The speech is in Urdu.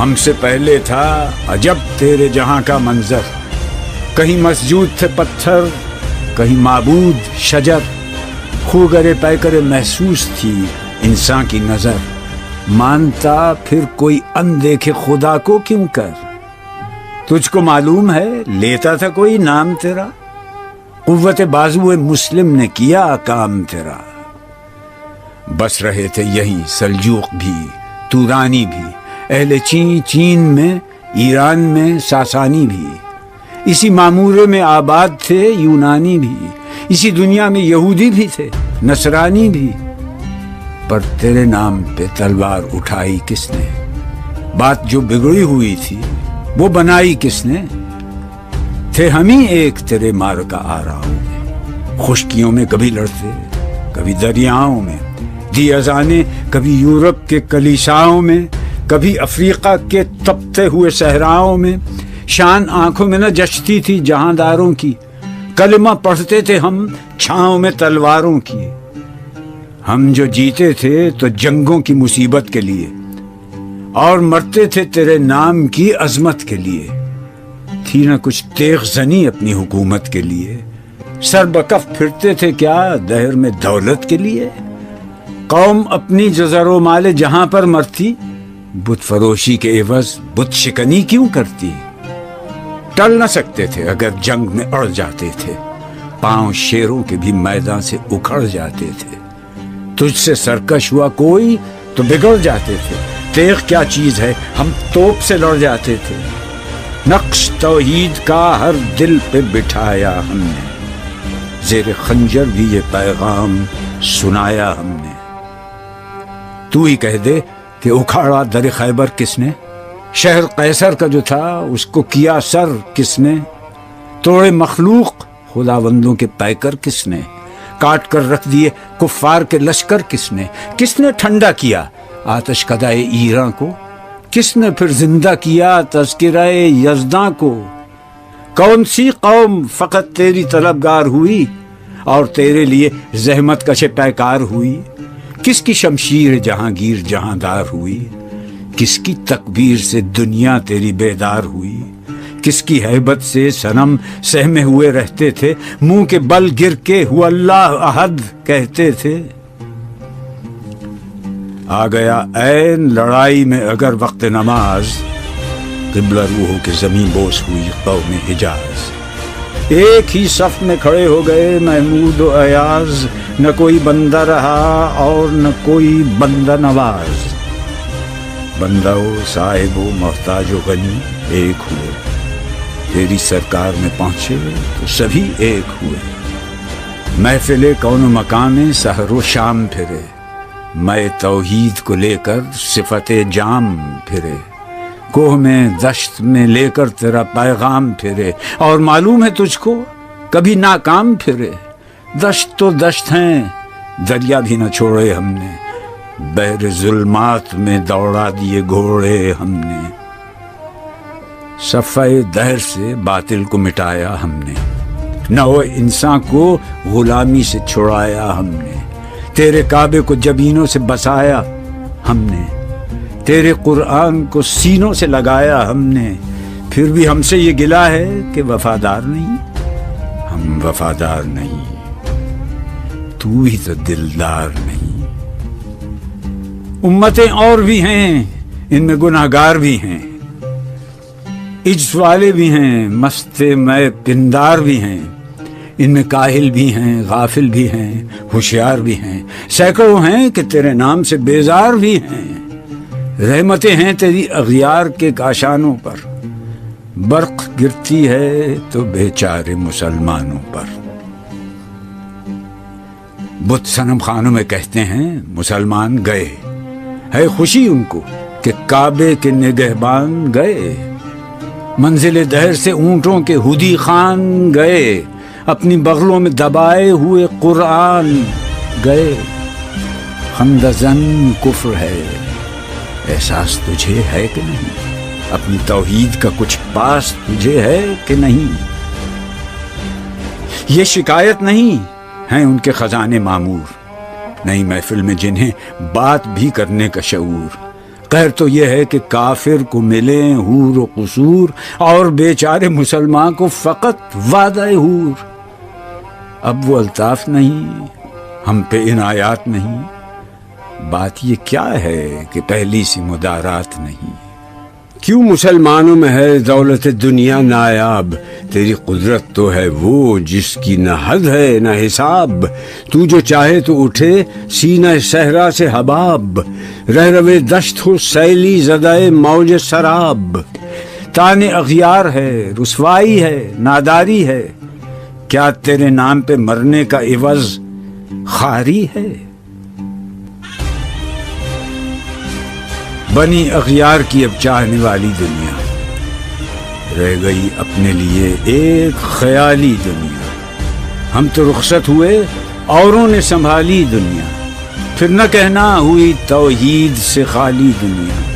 ہم سے پہلے تھا عجب تیرے جہاں کا منظر، کہیں مسجود تھے پتھر، کہیں معبود شجر، خوگرے پیکرے محسوس تھی انسان کی نظر، مانتا پھر کوئی اندیکھے خدا کو کیوں کر؟ تجھ کو معلوم ہے لیتا تھا کوئی نام تیرا، قوت بازو مسلم نے کیا کام تیرا۔ بس رہے تھے یہیں سلجوق بھی، تورانی بھی، اہل چین میں، ایران میں ساسانی بھی، اسی معمورے میں آباد تھے یونانی بھی، اسی دنیا میں یہودی بھی تھے نصرانی بھی، پر تیرے نام پہ تلوار اٹھائی کس نے؟ بات جو بگڑی ہوئی تھی وہ بنائی کس نے؟ تھے ہم ہی ایک تیرے معرکہ آراؤں میں، خشکیوں میں کبھی لڑتے کبھی دریاؤں میں، دی اذانیں کبھی یورپ کے کلیساؤں میں، کبھی افریقہ کے تپتے ہوئے صحراؤں میں، شان آنکھوں میں نہ جچتی تھی جہانداروں کی، کلمہ پڑھتے تھے ہم چھاؤں میں تلواروں کی۔ ہم جو جیتے تھے تو جنگوں کی مصیبت کے لیے، اور مرتے تھے تیرے نام کی عظمت کے لیے، تھی نہ کچھ تیغ زنی اپنی حکومت کے لیے، سر بکف پھرتے تھے کیا دہر میں دولت کے لیے؟ قوم اپنی جو زر و مال جہاں پر مرتی، بت فروشی کے عوض بت شکنی کیوں کرتی؟ ٹل نہ سکتے تھے اگر جنگ میں اڑ جاتے تھے، پاؤں شیروں کے بھی میدان سے اکھڑ جاتے تھے، تجھ سے سرکش ہوا کوئی تو بگڑ جاتے تھے، تیغ کیا چیز ہے ہم توپ سے لڑ جاتے تھے، نقش توحید کا ہر دل پہ بٹھایا ہم نے، زیر خنجر بھی یہ پیغام سنایا ہم نے۔ تو ہی کہہ دے کہ اکھاڑا در خیبر کس نے؟ شہر قیصر کا جو تھا اس کو کیا سر کس نے؟ توڑے مخلوق خداوندوں کے پیکر کس نے؟ کاٹ کر رکھ دیے کفار کے لشکر کس نے؟ کس نے ٹھنڈا کیا آتش کدائے ایراں کو؟ کس نے پھر زندہ کیا تذکرہ یزداں کو؟ کون سی قوم فقط تیری طلبگار ہوئی اور تیرے لیے زحمت کش پیکار ہوئی؟ کس کی شمشیر جہانگیر جہاندار ہوئی؟ کس کی تکبیر سے دنیا تیری بیدار ہوئی؟ کس کی ہیبت سے صنم سہمے ہوئے رہتے تھے، منہ کے بل گر کے ہوا اللہ احد کہتے تھے؟ آ گیا عین لڑائی میں اگر وقت نماز، قبلہ روحوں کے زمین بوس ہوئی قوم حجاز، ایک ہی صف میں کھڑے ہو گئے محمود و ایاز، نہ کوئی بندہ رہا اور نہ کوئی بندہ نواز، بندہ و صاحب و محتاج و غنی ایک ہوئے، تیری سرکار میں پہنچے تو سبھی ایک ہوئے، محفل کون و مقام میں سحر و شام پھرے، میں توحید کو لے کر صفت جام پھرے، کوہ میں دشت میں لے کر تیرا پیغام پھرے، اور معلوم ہے تجھ کو کبھی ناکام پھرے، دشت تو دشت ہیں دریا بھی نہ چھوڑے ہم نے، بحر ظلمات میں دوڑا دیے گھوڑے ہم نے، صفحہ دہر سے باطل کو مٹایا ہم نے، نو انسان کو غلامی سے چھڑایا ہم نے، تیرے کعبے کو جبینوں سے بسایا ہم نے، تیرے قرآن کو سینوں سے لگایا ہم نے، پھر بھی ہم سے یہ گلہ ہے کہ وفادار نہیں، ہم وفادار نہیں، تو بھی تو دلدار نہیں۔ امتیں اور بھی ہیں ان میں گناہگار بھی ہیں، عجز والے بھی ہیں مست میں پندار بھی ہیں، ان میں کاہل بھی ہیں غافل بھی ہیں ہوشیار بھی ہیں، سینکڑوں ہیں کہ تیرے نام سے بیزار بھی ہیں، رحمتیں ہیں تیری اغیار کے کاشانوں پر، برق گرتی ہے تو بیچارے مسلمانوں پر۔ بت صنم خانوں میں کہتے ہیں مسلمان گئے، ہے خوشی ان کو کہ کعبے کے نگہبان گئے، منزل دہر سے اونٹوں کے ہدی خان گئے، اپنی بغلوں میں دبائے ہوئے قرآن گئے، خندزن کفر ہے احساس تجھے ہے کہ نہیں، اپنی توحید کا کچھ پاس تجھے ہے کہ نہیں؟ یہ شکایت نہیں ہیں ان کے خزانے معمور، نئی محفل میں جنہیں بات بھی کرنے کا شعور، قہر تو یہ ہے کہ کافر کو ملیں حور و قصور اور بیچارے مسلمان کو فقط وعدہ حور۔ اب وہ الطاف نہیں، ہم پہ عنایات نہیں، بات یہ کیا ہے کہ پہلی سی مدارات نہیں۔ کیوں مسلمانوں میں ہے دولت دنیا نایاب، تیری قدرت تو ہے وہ جس کی نہ حد ہے نہ حساب، تو جو چاہے تو اٹھے سینہ صحرا سے حباب، رہ روے دشت ہو سیلی زدائے موج سراب۔ تانے اغیار ہے، رسوائی ہے، ناداری ہے، کیا تیرے نام پہ مرنے کا عوض خاری ہے؟ بنی اغیار کی اب چاہنے والی دنیا، رہ گئی اپنے لیے ایک خیالی دنیا۔ ہم تو رخصت ہوئے، اوروں نے سنبھالی دنیا، پھر نہ کہنا ہوئی توحید سے خالی دنیا۔